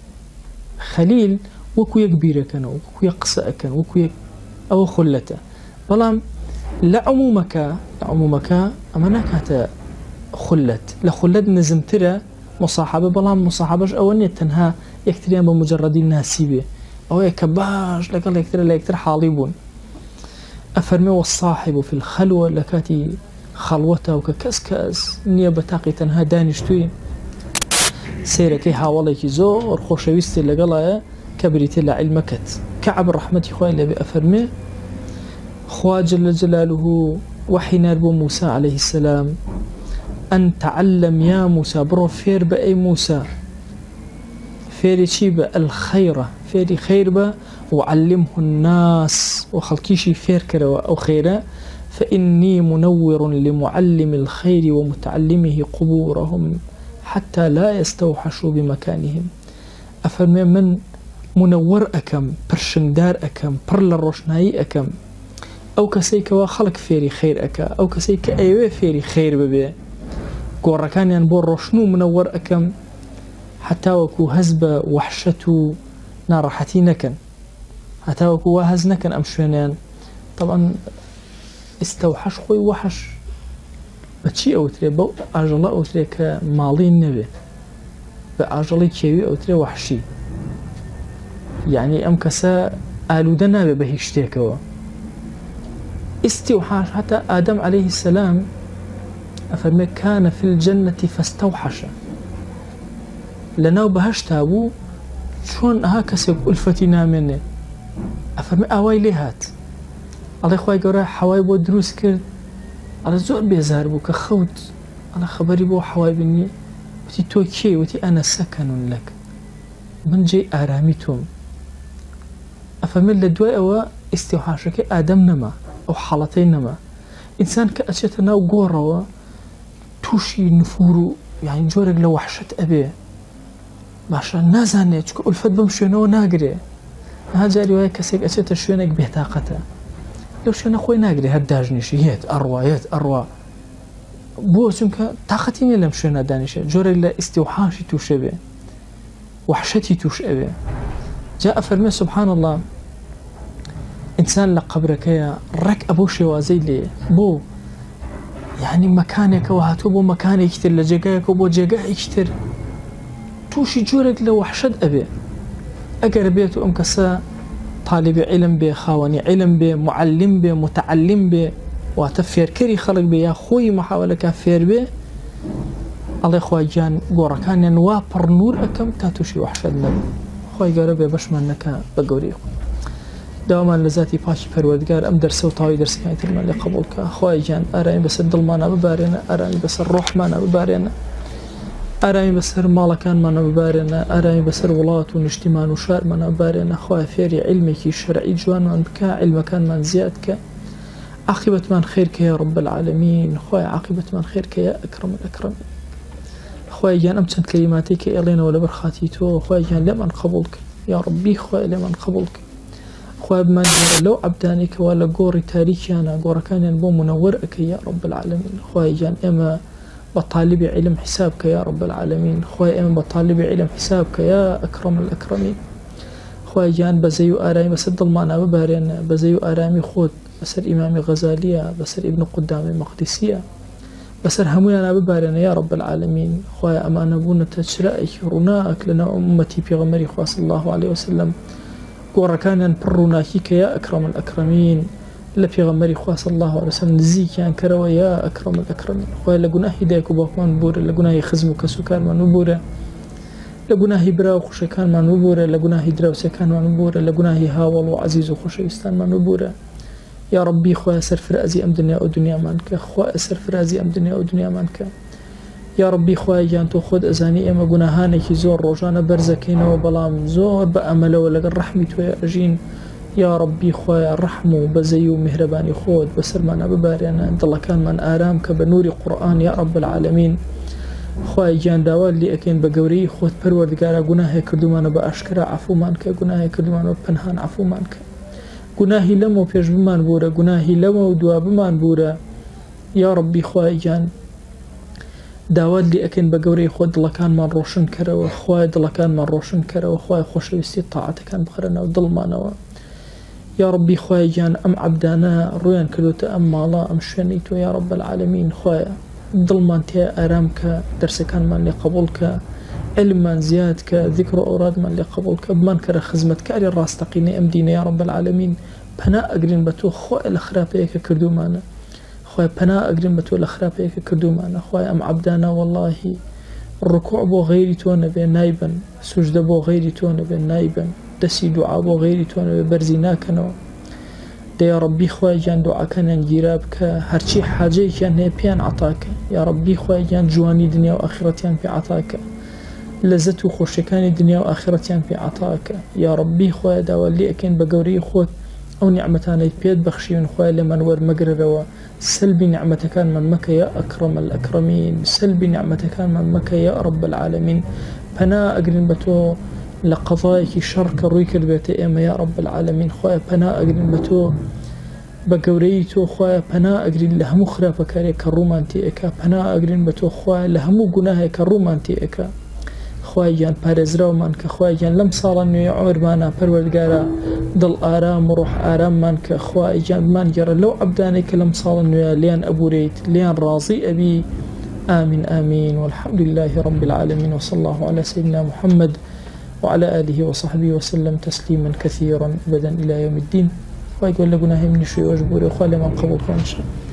خليل وكو يكبير كان وكو يقصأ كان وكو أو خلته بلام لعمومك أما نكات خلت لخلت نزمترة مصاحبة بلام مصاحبة أولنية تنها يكتريان بمجرد الناسيبة أو يكباش لقال يكتر لا يكتر حاليبون أفرمي والصاحب في الخلوة لكاتي خلوته وككسكس نيابة تاقي تنها دانشتوين سيركي حاوليكي زور خوشويستي لقال كبريتي لعلمكت كعب الرحمة خواه اللي بأفرمي خواه جل جلاله وحي ناربو موسى عليه السلام أن تعلم يا موسى برو فير بأي موسى فيري شيبة الخيرة فيري خير وعلمه الناس وخلقيشي فير كروا أو خيرا فإني منور لمعلم الخير ومتعلمه قبورهم حتى لا يستوحشوا بمكانهم أفرمي من منور أكم برشندار أكم برل الروشناي أكم أو كسيك وخلق فيري خير أكا أو كسيك أيوة فيري خير ببي قوركان ينبور روشنو منور أكم حتى وكو هزب وحشتو نارحتي نكن حتى وكو واهز نكن أمشونيان طبعا استوحش خوي وحش بچي أوتري بو أجلا أوتري كمالي النبي بأجلي كيوي أوتري وحشي يعني أم كسا آلودا نابي بهيشتيكوا استوحش حتى آدم عليه السلام أفرمي كان في الجنة فاستوحش لناو بهشتابو شون هاكسي ألفتي نامني أفرمي أواي ليهات الله خواهي قرأ حواي بو دروس كرد على زور بيزار بو كخوت على خبري بو حواي بني وتي توكي وتي أنا سكن لك من جي آراميتهم أفرمي لدواء أوا استوحاشك آدم نما أو حالتين نما إنسان كأشتنا وقوروا توشي نفورو يعني جورك لو وحشت أبيه باشا نازاني چكو ألفت بمشينو ناقري ها جاري ويا كسيك أشيت شوينك بهتاقته لو شوينا خوي ناقري هداجنيشي هيت أروى بو چونك طاقتيني لم شوينا دانيشي جوري لا استوحاشي توش أبي وحشتي توش أبي جاء فرمي سبحان الله إنسان لقبرك يا رك أبو شوازي لي بو يعني مكانك وهاتو بو مكانك يكتر لجيقاك وبو جيقاك يكتر توشي جورك لو وحشد أبي أقر بيتو أمكسا طالب علم بي خاوني علم بي معلم بي متعلم بي واتفير كري خلق بي يا خوي محاولة كافير بي الله خوي جان قورا كان ينوابر نور أكم تاتوشي وحشد نبي خوي قربي بشمنك بقوري داوامان لە ذاتی پاکی پەروەردگار ئەم دەرسە و تاوی دەرسەکانی ترمان لێ قبول بکە. خوای گیان ئارامی بەسەر دڵمانە ببارێنە، ئارامی بەسەر ڕۆحمانە ببارێنە، ئارامی بەسەر ماڵەکانمانە ببارێنە، ئارامی بەسەر وڵات و نیشتیمان و شارمانە ببارێنە. خوای فێری علمێکی شەرعی جوانمان بکە، علمەکانمان زیاد کە، عاقبەتمان خێر کە یا رب العالمین. خوای عاقبەتمان خێر کە یا ئەکرەم الئەکرەمین. خوای گیان ئەم چەند کەلیماتی کە ئێڵێنەوە لەبەر خاتی تۆ، خوای گیان لێمان قبول کە یا ربی، خوای لێمان قبول کە. خوای بمانگیرە لەو عەبدانەی کەوا لە گۆڕی تاریکیانە گۆڕەکانیان بۆ منەوەر ئەکەی یا رب العالمین. خوای گیان ئێمە بە طالبی علم حساب کە یا رب العالمین. خوای ئێمە بە طالبی علم حساب کە یا ئەکرەم الئەکرەمین. خوای گیان بەزەی و ئارامی بەسەر دڵمانە ببارێنە، بەزەی و ئارامی خۆت بەسەر ئیمامی غەزالیە، بەسەر ئیبن قودامی مەقدسیە، بەسەر هەموویانە ببارێنە یا رب العالمین. خوای ئەمانە بوونەتە چرایەکی ڕووناک لەناو ئومەتی پێغەمبەری خوا صلی الله عليه وسلم، گۆڕەکانیان پڕ ڕووناکی کە یا ئەکرەم الئەکرەمین، لە پێغەمبەری خوا صلی الله عليه وسلم نزیکیان کەرەوە یا ئەکرەم الئەکرەمین. خوای لە گوناهی دایک و باوکمان ببوورە، لە گوناهی خزم و کەسوکارمان ببوورە، لە گوناهی برا و خوشەکانمان ببوورە، لە گوناهی دراوسەکانمان ببوورە، لە گوناهی هاوڵ و عەزیز و خۆشەویستانمان ببوورە. یا ربی خوای سەرفرازی ئەم دنیا و دنیامان کە، خوای سەرفرازی ئەم دنیا و دنیامان کە. یا ربی خوای گیان تۆ خۆت ئەزانی ئێمە گوناهانێکی زۆر ڕۆژانە بەرزەکەینەوە، بەڵام زۆر بە ئەمەلەوە لەگەڵ ڕەحمی تۆیە ئەژین. یا ربی خوای ڕەحم و بەزەی و میهرەبانی خۆت بەسەرمانە ببارێنە، دڵەکانمان ئارام کە بە نووری قورئان یا رب العالمین. خوای گیان داوات لێ ئەکەین بە گەورەی خۆت پەروەردگارە، گوناهێک کردومانە بە ئاشکرا عەفومان کە، گوناهێک کردومانە بە پەنهان عەفومان کە، گوناهی لەمەوە پێش بمان بوورە، گوناهی لەمەوە دوا بمان بوورە. یا ربی خوای گیان داوات لێ ئەکەین بە گەورەی خۆت دڵەکانمان ڕۆشن کەرەوە، خوای دڵەکانمان ڕۆشن کەرەوە، خوای خۆشەویستی تاعەتەکان بخەرە ناو دڵمانەوە. یا ربی خوای گیان ئەم عەبدانە ڕویان کردوتە ئەم ماڵە، ئەم شوێنەی تۆ یا رب العالمین. خوایە دڵمان تێ ئارام کە، دەرسەکانمان لێ قبول کە، علممان زیاد کە، ذیکر و ئەورادمان لێ قبول کە، بمان کەرە خزمەتکاری ڕاستەقینەی ئەم دینە یا رب العالمین. پەنا ئەگرین بە تۆ خوای لە خراپەیەکە کردومانە، خوای پەنا ئەگرین بە تۆ لە خراپەیەکە کردومانە. خوای ئەم عەبدانە وەڵڵاهی ڕکوع بۆ غەیری تۆ نەبێ نایبن، سوجدە بۆ غەیری تۆ نەبێ نایبن، دەستی دوعا بۆ غەیری تۆ نەبێ بەرزی ناکەنەوە. دەی ربی خوای گیان دوعاکانیان گیرا بکە، هەرچی حاجەیەکیان هەیە پێیان عەتاکە. یا ربی خوای گیان جوانی دنیا و ئاخرەتیان پێ عەتاکە، لەزەت و خۆشیەکانی دنیا و ئاخرەتیان پێ عەتاکە. یا ربی خوای داوات لێ ئەکەین بە گەورەی خۆت ئەو نیعمەتانەی پێت بەخشیون، خوای لێمان وەرمەگرەوە، سلبی نیعمەتەکانمان مەکە یا ئەکرەم الئەکرەمین، سلبی نیعمەتەکانمان مەکە یا رب العالمین. پەنا ئەگرین بە تۆ لە قەضایەکی شەڕ کە ڕووی کرد بێتە ئێمە یا رب العالمین. خوای پەنا ئەگرین بە تۆ بە گەورەی تۆ، خوای پەنا ئەگرین لە هەموو خراپەکارێک کە ڕوومان تێئەکا، پەنا ئەگرین بە تۆ خوای لە هەموو گوناهێک کە ڕوومان تێئەکا. خوای گیان پارێزراومان کە، خوای گیان لەم ساڵە نوێ عومرمانە پەروەردگارە دڵ ئارام و ڕۆح ئاراممان کە، خوای گیان بمانگێڕە لەو عەبدانەی کە لەم ساڵە نوێ لیان ئەبوورێیت، لیان ڕازی ئەبی. آمين آمين والحمد لله رب العالمين، وصلى الله على سيدنا محمد وعلى آله وصحبه وسلم تسليما كثيرا أبدا إلى يوم الدين. ويقول لقنا هم نشوي وجبوري وخالي من قبول إن شاء الله.